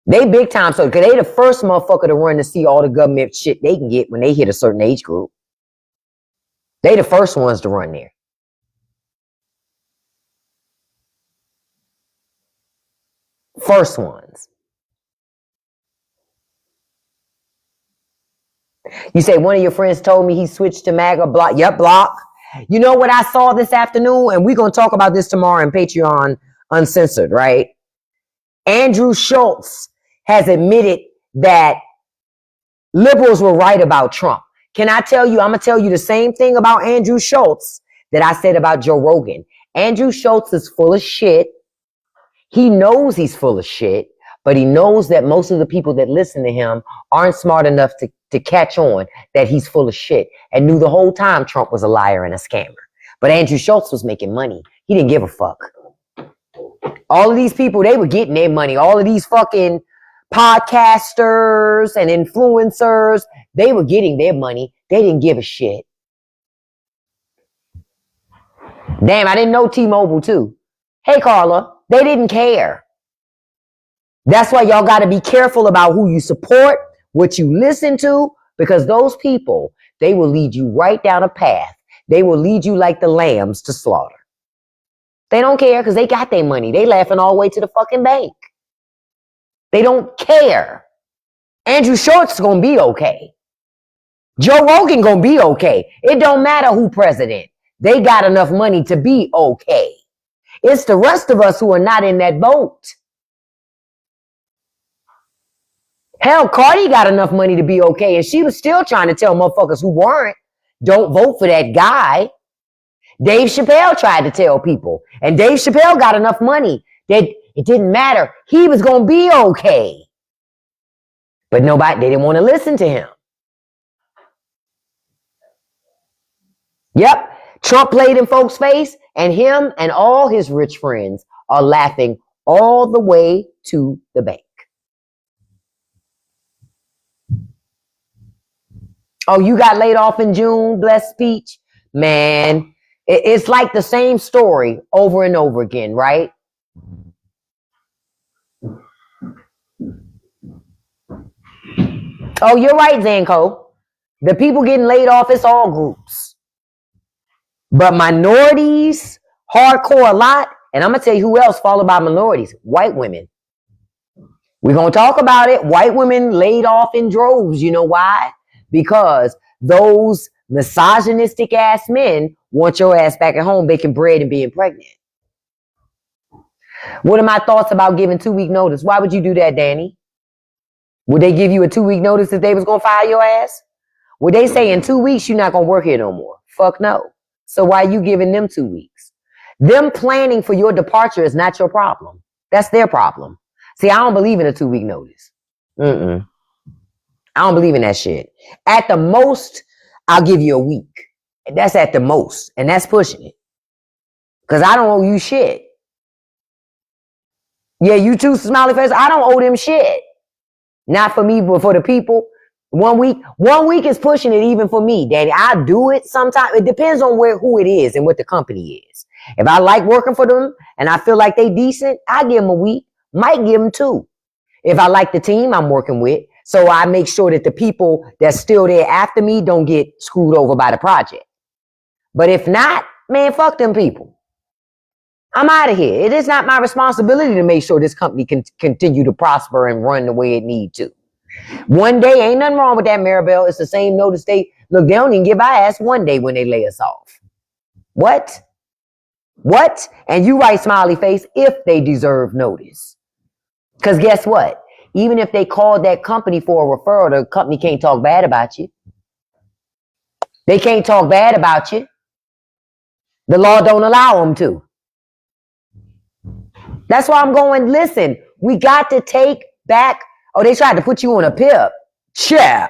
They big time socialists, because they the first motherfucker to run to see all the government shit they can get when they hit a certain age group. They the first ones to run there. First ones. You say one of your friends told me he switched to MAGA block. Yep, block. You know what I saw this afternoon? And we're going to talk about this tomorrow in Patreon Uncensored, right? Andrew Schultz has admitted that liberals were right about Trump. Can I tell you, I'm going to tell you the same thing about Andrew Schultz that I said about Joe Rogan. Andrew Schultz is full of shit. He knows he's full of shit, but he knows that most of the people that listen to him aren't smart enough to catch on that he's full of shit, and knew the whole time Trump was a liar and a scammer. But Andrew Schultz was making money. He didn't give a fuck. All of these people, they were getting their money. All of these fucking podcasters and influencers, they were getting their money. They didn't give a shit. Damn, I didn't know T-Mobile too. Hey, Carla, they didn't care. That's why y'all got to be careful about who you support, what you listen to, because those people, they will lead you right down a path they will lead you like the lambs to slaughter. They don't care because they got their money. They laughing all the way to the fucking bank. They don't care. Andrew Schultz gonna be okay. Joe Rogan gonna be okay. It don't matter who president. They got enough money to be okay. It's the rest of us who are not in that boat. Hell, Cardi got enough money to be okay, and she was still trying to tell motherfuckers who weren't, don't vote for that guy. Dave Chappelle tried to tell people, and Dave Chappelle got enough money that it didn't matter. He was going to be okay. But nobody, they didn't want to listen to him. Yep, Trump played in folks' face, and him and all his rich friends are laughing all the way to the bank. Oh, you got laid off in June, blessed speech? Man, it's like the same story over and over again, right? Oh, you're right, Zanko. The people getting laid off, it's all groups. But minorities, hardcore a lot, and I'm going to tell you who else followed by minorities, white women. We're going to talk about it. White women laid off in droves. You know why? Because those misogynistic ass men want your ass back at home baking bread and being pregnant. What are my thoughts about giving 2-week notice? Why would you do that, Danny? Would they give you a 2-week notice if they was going to fire your ass? Would they say in 2 weeks you're not going to work here no more? Fuck no. So why are you giving them 2 weeks? Them planning for your departure is not your problem. That's their problem. See, I don't believe in a 2-week notice. I don't believe in that shit. At the most, I'll give you a week. That's at the most. And that's pushing it. Because I don't owe you shit. Yeah, you too, smiley face. I don't owe them shit. Not for me, but for the people. 1 week. 1 week is pushing it even for me, Daddy. I do it sometimes. It depends on who it is and what the company is. If I like working for them and I feel like they decent, I give them a week. Might give them 2. If I like the team I'm working with, so I make sure that the people that's still there after me don't get screwed over by the project. But if not, man, fuck them people. I'm out of here. It is not my responsibility to make sure this company can continue to prosper and run the way it need to. One day, ain't nothing wrong with that, Maribel. It's the same notice they don't even give our ass 1 day when they lay us off. What? And you write smiley face if they deserve notice. Because guess what? Even if they called that company for a referral, the company can't talk bad about you. They can't talk bad about you. The law don't allow them to. That's why I'm going, listen, we got to take back. Oh, they tried to put you on a PIP. Chill.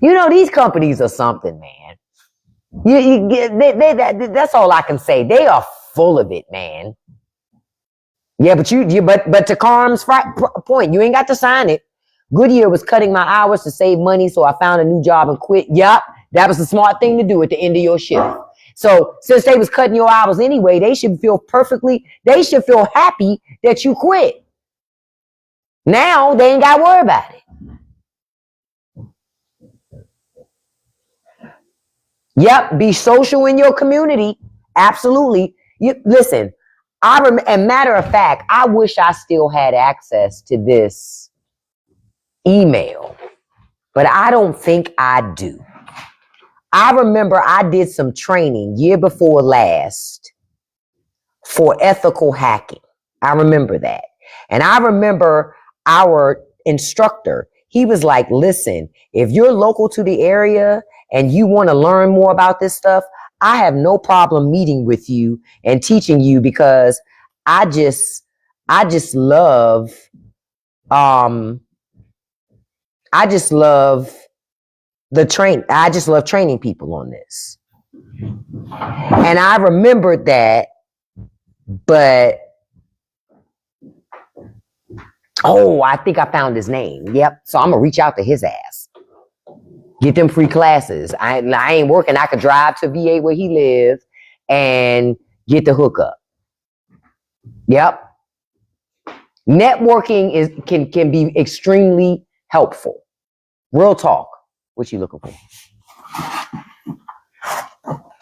You know, these companies are something, man. That's all I can say. They are full of it, man. Yeah, but but to Carm's point, you ain't got to sign it. Goodyear was cutting my hours to save money, so I found a new job and quit. Yup, that was the smart thing to do at the end of your shift. So since they was cutting your hours anyway, they should feel happy that you quit. Now they ain't got to worry about it. Yep, be social in your community. Absolutely. Listen, and matter of fact, I wish I still had access to this email, but I don't think I do. I remember I did some training year before last for ethical hacking. I remember that. And I remember our instructor, he was like, listen, if you're local to the area and you want to learn more about this stuff, I have no problem meeting with you and teaching you because I just love training people on this. And I remembered that, but I think I found his name. Yep. So I'm gonna reach out to his ass. Get them free classes. I ain't working. I could drive to VA where he lives and get the hookup. Yep. Networking can be extremely helpful. Real talk. What you looking for?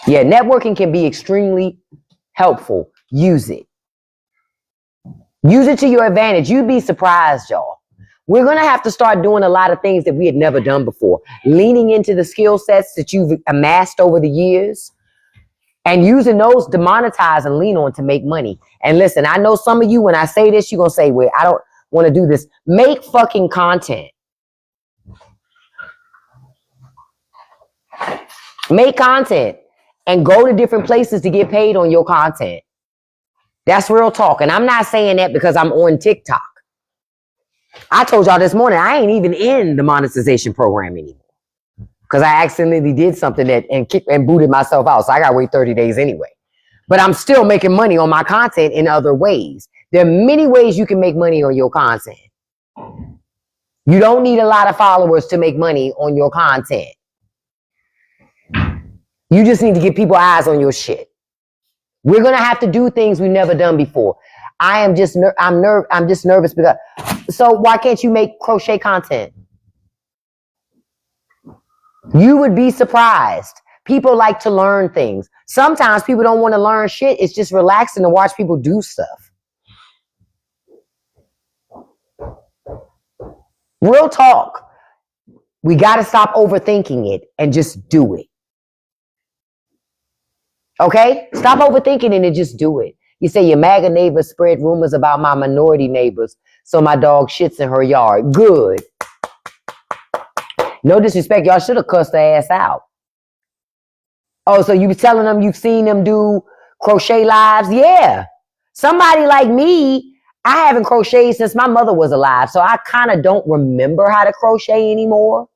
Yeah, networking can be extremely helpful. Use it. Use it to your advantage. You'd be surprised, y'all. We're going to have to start doing a lot of things that we had never done before. Leaning into the skill sets that you've amassed over the years and using those to monetize and lean on to make money. And listen, I know some of you, when I say this, you're going to say, well, I don't want to do this. Make fucking content. Make content and go to different places to get paid on your content. That's real talk. And I'm not saying that because I'm on TikTok. I told y'all this morning, I ain't even in the monetization program anymore. Because I accidentally did something that and booted myself out. So I got to wait 30 days anyway. But I'm still making money on my content in other ways. There are many ways you can make money on your content. You don't need a lot of followers to make money on your content. You just need to get people eyes on your shit. We're going to have to do things we've never done before. I'm just nervous because, so why can't you make crochet content? You would be surprised. People like to learn things. Sometimes people don't want to learn shit. It's just relaxing to watch people do stuff. Real talk. We got to stop overthinking it and just do it. Okay? Stop overthinking it and just do it. You say your MAGA neighbors spread rumors about my minority neighbors, so my dog shits in her yard. Good. No disrespect. Y'all should have cussed her ass out. Oh, so you be telling them you've seen them do crochet lives? Yeah. Somebody like me, I haven't crocheted since my mother was alive, so I kind of don't remember how to crochet anymore.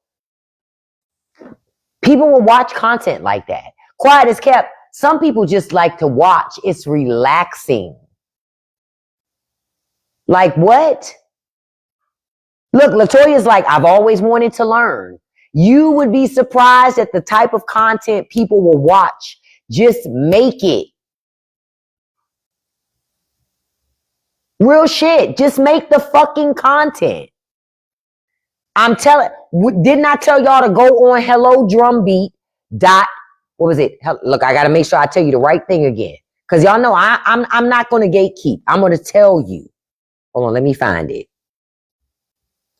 People will watch content like that. Quiet as kept. Some people just like to watch. It's relaxing. Like what? Look, LaToya's like, I've always wanted to learn. You would be surprised at the type of content people will watch. Just make it. Real shit. Just make the fucking content. I'm telling, didn't I tell y'all to go on Hello Drumbeat dot, what was it? Look, I got to make sure I tell you the right thing again. Because y'all know I'm not going to gatekeep. I'm going to tell you. Hold on, let me find it.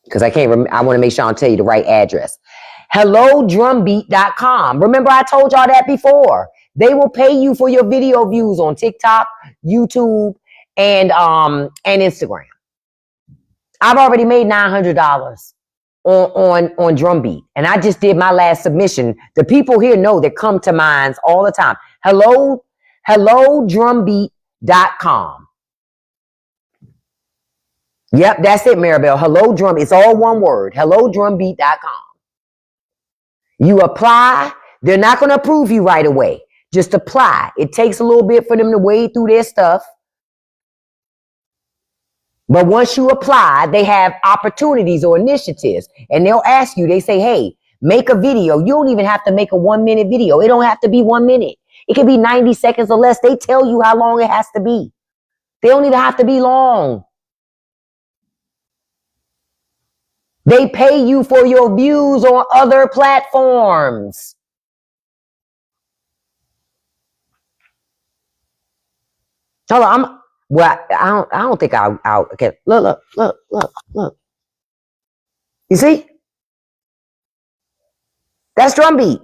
Because I can't remember. I want to make sure I tell you the right address. HelloDrumbeat.com. Remember I told y'all that before. They will pay you for your video views on TikTok, YouTube, and Instagram. I've already made $900 on Drumbeat. And I just did my last submission. The people here know that come to minds all the time. HelloDrumbeat.com. Yep, that's it, Maribel. Hello Drum. It's all one word. HelloDrumbeat.com. You apply. They're not going to approve you right away. Just apply. It takes a little bit for them to wade through their stuff. But once you apply, they have opportunities or initiatives. And they'll ask you, they say, hey, make a video. You don't even have to make a 1-minute video. It don't have to be 1 minute. It can be 90 seconds or less. They tell you how long it has to be. They don't even have to be long. They pay you for your views on other platforms. Hold on, I don't think I'll, okay, look. You see? That's Drumbeat.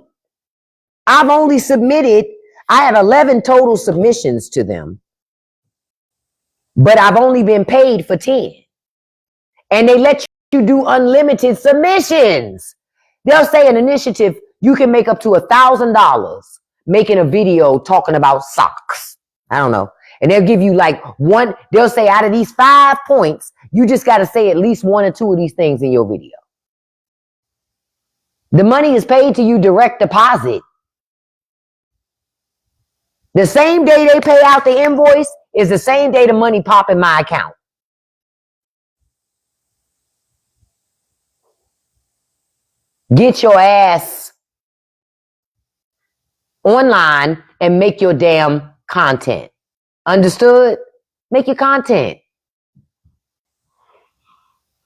I've only submitted, I have 11 total submissions to them, but I've only been paid for 10. And they let you do unlimited submissions. They'll say an initiative, you can make up to $1,000 making a video talking about socks. I don't know. And they'll give you like one, they'll say out of these 5 points, you just got to say at least 1 or 2 of these things in your video. The money is paid to you direct deposit. The same day they pay out the invoice is the same day the money pop in my account. Get your ass online and make your damn content. Understood? Make your content.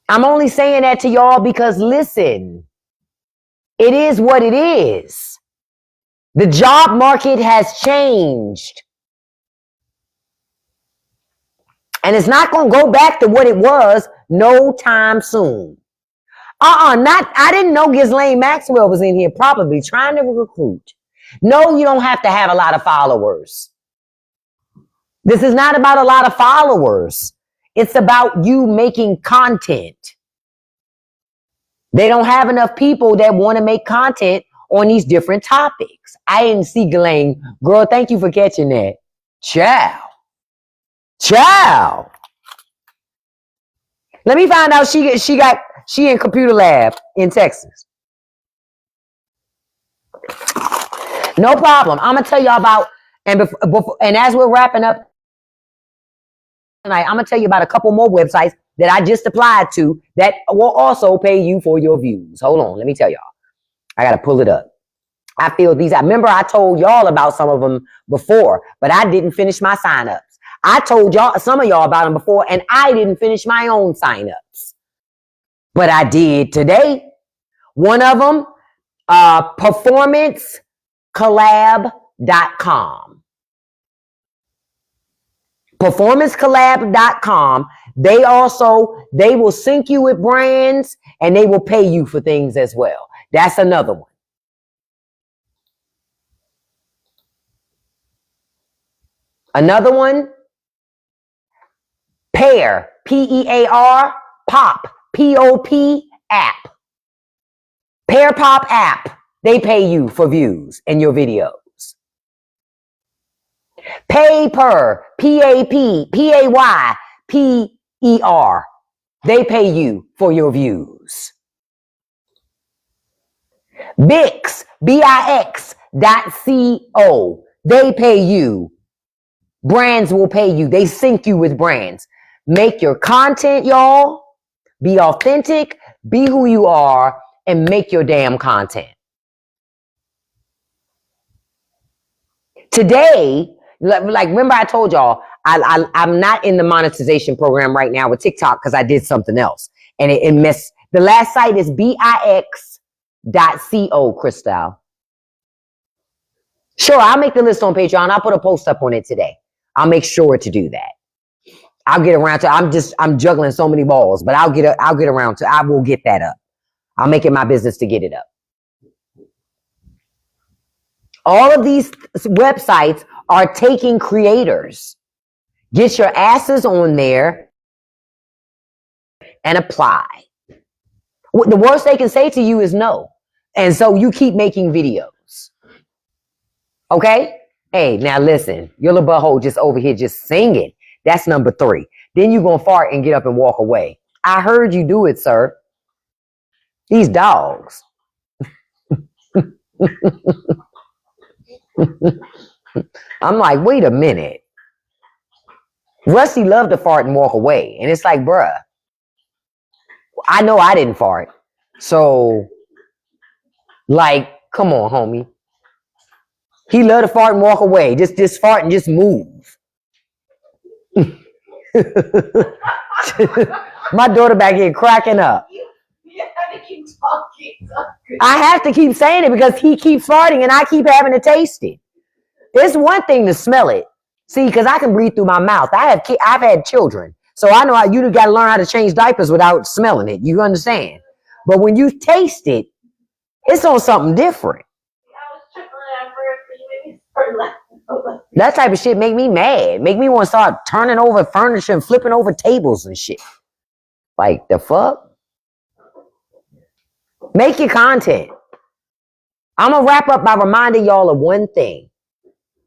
I'm only saying that to y'all because listen, It is what it is. The job market has changed. And it's not going to go back to what it was no time soon. I didn't know Ghislaine Maxwell was in here probably trying to recruit. No, you don't have to have a lot of followers. This is not about a lot of followers. It's about you making content. They don't have enough people that want to make content on these different topics. I didn't see Ghislaine. Girl, thank you for catching that. Ciao. Let me find out she in computer lab in Texas. No problem. I'm gonna tell y'all about and as we're wrapping up tonight, I'm gonna tell you about a couple more websites that I just applied to that will also pay you for your views. Hold on, let me tell y'all. I gotta pull it up. I remember I told y'all about some of them before, but I didn't finish my signups. I told some of y'all about them before, and I didn't finish my own signups. But I did today. One of them, performancecollab.com. Performancecollab.com. They will sync you with brands, and they will pay you for things as well. That's another one. Another one, Pair, P-E-A-R, Pop, P-O-P, app. Pair Pop app. They pay you for views in your videos. Paper, P-A-P, P-A-Y, P-E-R. They pay you for your views. Bix, B-I-X.co. They pay you. Brands will pay you. They sync you with brands. Make your content, y'all. Be authentic. Be who you are. And make your damn content. Today, like remember I told y'all, I'm not in the monetization program right now with TikTok because I did something else. And it messed. The last site is Bix.co, Crystal. Sure, I'll make the list on Patreon. I'll put a post up on it today. I'll make sure to do that. I'll get around to. I'm juggling so many balls, but I'll get around to. I will get that up. I'll make it my business to get it up. All of these websites are taking creators. Get your asses on there and apply. The worst they can say to you is no. And so you keep making videos. Okay? Hey, now listen, your little butthole just over here just singing. That's number 3. Then you're going to fart and get up and walk away. I heard you do it, sir. These dogs. I'm like, wait a minute. Rusty loved to fart and walk away. And it's like, bruh, I know I didn't fart. So, like, come on, homie. He loved to fart and walk away. Just fart and just move. My daughter back here cracking up. You have to keep talking. I have to keep saying it because he keeps farting and I keep having to taste it. It's one thing to smell it. See, because I can breathe through my mouth. I've had children. So I know you got to learn how to change diapers without smelling it. You understand? But when you taste it, it's on something different. That type of shit make me mad. Make me want to start turning over furniture and flipping over tables and shit. Like, the fuck? Make your content. I'm going to wrap up by reminding y'all of one thing.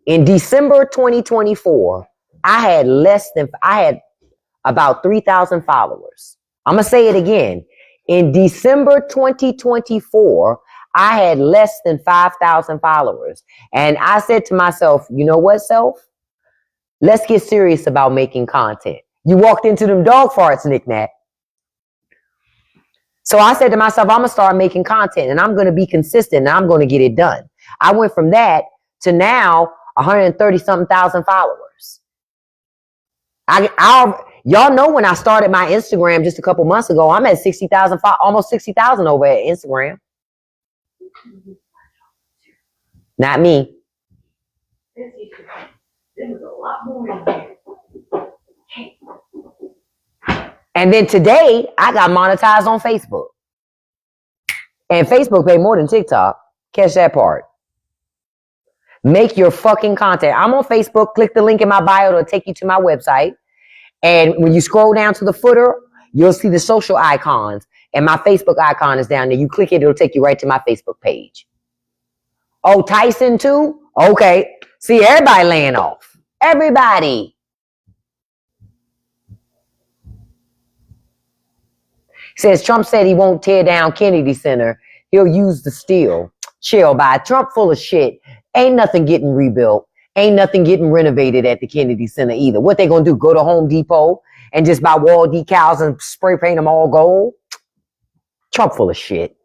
In December 2024, I had about 3,000 followers. I'm going to say it again. In December 2024, I had less than 5,000 followers. And I said to myself, you know what, self? Let's get serious about making content. You walked into them dog farts, Nick Nat. So I said to myself, I'm going to start making content and I'm going to be consistent and I'm going to get it done. I went from that to now 130-something thousand followers. Y'all know when I started my Instagram just a couple months ago, I'm at 60,000, almost 60,000 over at Instagram. Not me. There was a lot more in there. And then today, I got monetized on Facebook. And Facebook pay more than TikTok. Catch that part. Make your fucking content. I'm on Facebook. Click the link in my bio. It'll take you to my website. And when you scroll down to the footer, you'll see the social icons. And my Facebook icon is down there. You click it, it'll take you right to my Facebook page. Oh, Tyson too? Okay. See, everybody laying off. Everybody. Says Trump said he won't tear down Kennedy Center. He'll use the steel. Chill, bye. Trump full of shit. Ain't nothing getting rebuilt. Ain't nothing getting renovated at the Kennedy Center either. What they gonna do? Go to Home Depot and just buy wall decals and spray paint them all gold? Trump full of shit.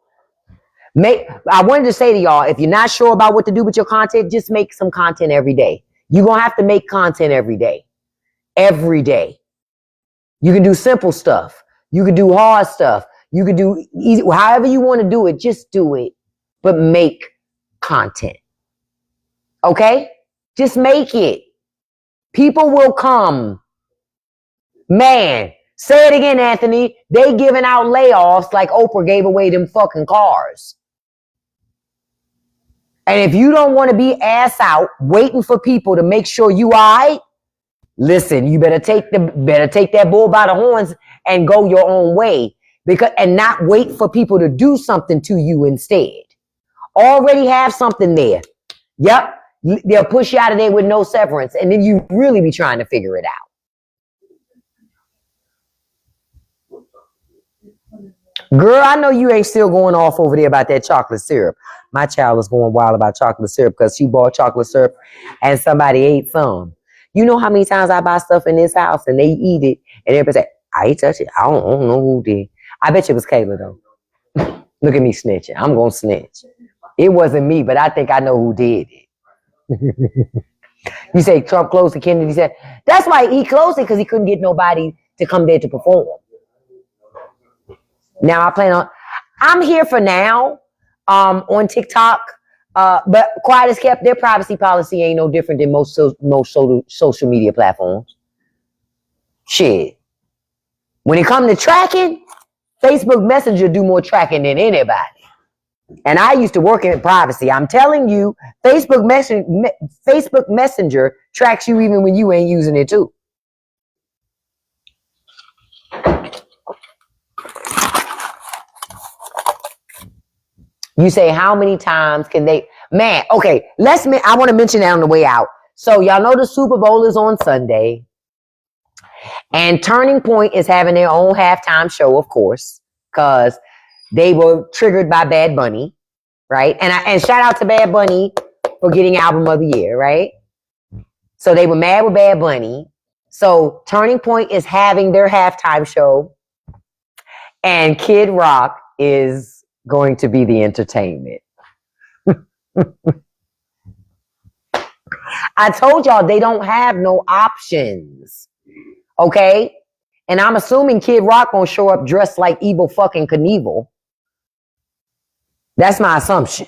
I wanted to say to y'all, if you're not sure about what to do with your content, just make some content every day. You're gonna have to make content every day. Every day. You can do simple stuff. You can do hard stuff. You can do easy, however you want to do it, just do it. But make content. Okay? Just make it. People will come. Man, say it again, Anthony. They giving out layoffs like Oprah gave away them fucking cars. And if you don't want to be ass out waiting for people to make sure you all right, listen, you better take that bull by the horns and go your own way, and not wait for people to do something to you instead. Already have something there. Yep. They'll push you out of there with no severance, and then you really be trying to figure it out. Girl, I know you ain't still going off over there about that chocolate syrup. My child is going wild about chocolate syrup because she bought chocolate syrup and somebody ate some. You know how many times I buy stuff in this house and they eat it and everybody say, I ain't touch it. I don't know who did. I bet you it was Kayla though. Look at me snitching. I'm going to snitch. It wasn't me, but I think I know who did it. You say Trump closed the Kennedy Center. That's why he closed it, because he couldn't get nobody to come there to perform. Now I'm here for now on TikTok. But quiet as kept, their privacy policy ain't no different than most social media platforms. Shit. When it comes to tracking, Facebook Messenger do more tracking than anybody. And I used to work in privacy. I'm telling you, Facebook Messenger tracks you even when you ain't using it too. You say, how many times can they? Man, okay, I want to mention that on the way out. So y'all know the Super Bowl is on Sunday. And Turning Point is having their own halftime show, of course, because they were triggered by Bad Bunny, right? And shout out to Bad Bunny for getting Album of the Year, right? So they were mad with Bad Bunny. So Turning Point is having their halftime show. And Kid Rock is going to be the entertainment. I told y'all they don't have no options. Okay? And I'm assuming Kid Rock gonna show up dressed like Evil fucking Knievel. That's my assumption.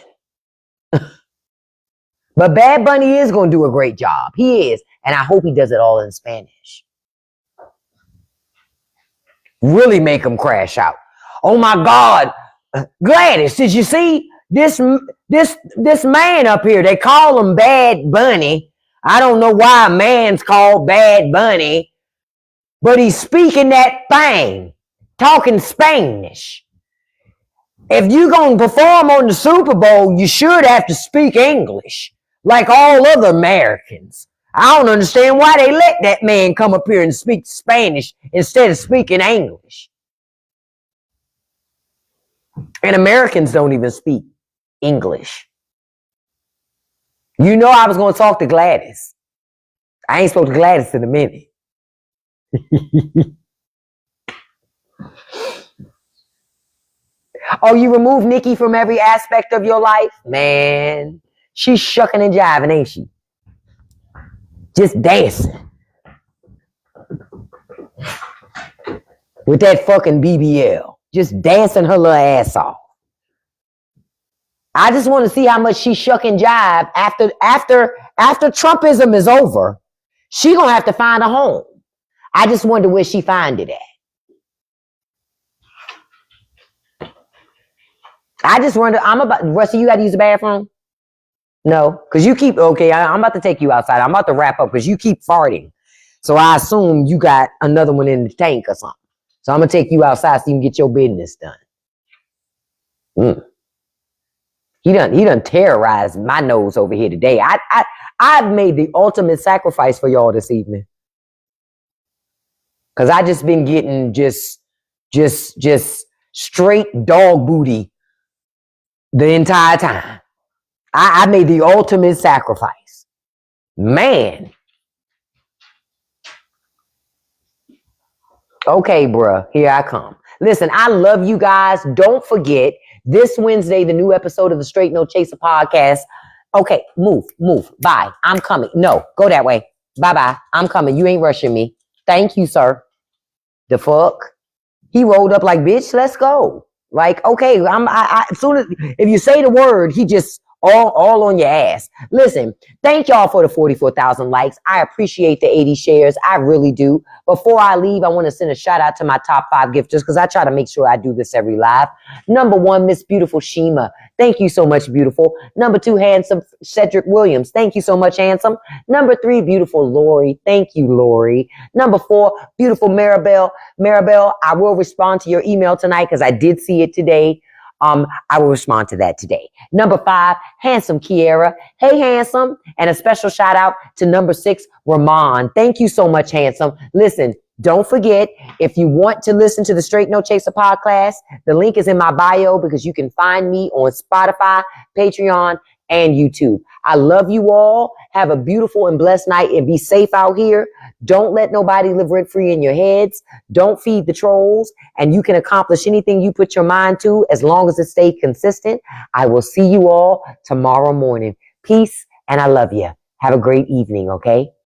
But Bad Bunny is gonna do a great job. He is. And I hope he does it all in Spanish. Really make him crash out. Oh my God. Gladys, did you see this man up here? They call him Bad Bunny. I don't know why a man's called Bad Bunny, but he's speaking that thing, talking Spanish. If you're going to perform on the Super Bowl, you should have to speak English like all other Americans. I don't understand why they let that man come up here and speak Spanish instead of speaking English. And Americans don't even speak English. You know I was going to talk to Gladys. I ain't spoke to Gladys in a minute. Oh, you remove Nikki from every aspect of your life? Man, she's shucking and jiving, ain't she? Just dancing. With that fucking BBL. Just dancing her little ass off. I just want to see how much she shuck and jive after Trumpism is over. She gonna have to find a home. I just wonder where she find it at. I just wonder. Rusty, you got to use the bathroom? No, because you keep, okay, I'm about to take you outside. I'm about to wrap up because you keep farting. So I assume you got another one in the tank or something. So I'm going to take you outside so you can get your business done. He done terrorized my nose over here today. I've made the ultimate sacrifice for y'all this evening. Because I just been getting just straight dog booty the entire time. I made the ultimate sacrifice. Man. Okay, bruh. Here I come. Listen, I love you guys. Don't forget, this Wednesday, the new episode of the Straight No Chaser podcast. Okay, move. Bye. I'm coming. No, go that way. Bye-bye. I'm coming. You ain't rushing me. Thank you, sir. The fuck? He rolled up like, bitch, let's go. Like, okay, as soon as, if you say the word, he just all on your ass. Listen, thank y'all for the 44,000 likes. I appreciate the 80 shares. I really do. Before I leave, I want to send a shout out to my top 5 gifters because I try to make sure I do this every live. Number 1, Miss Beautiful Shima. Thank you so much, beautiful. Number 2, handsome Cedric Williams. Thank you so much, handsome. Number 3, beautiful Lori. Thank you, Lori. Number 4, beautiful Maribel. Maribel, I will respond to your email tonight because I did see it today. I will respond to that today. Number 5, handsome Kiera. Hey, handsome. And a special shout out to number 6, Ramon. Thank you so much, handsome. Listen, don't forget, if you want to listen to the Straight No Chaser podcast, the link is in my bio because you can find me on Spotify, Patreon, and YouTube. I love you all. Have a beautiful and blessed night and be safe out here. Don't let nobody live rent-free in your heads. Don't feed the trolls. And you can accomplish anything you put your mind to as long as it stays consistent. I will see you all tomorrow morning. Peace, and I love you. Have a great evening, okay?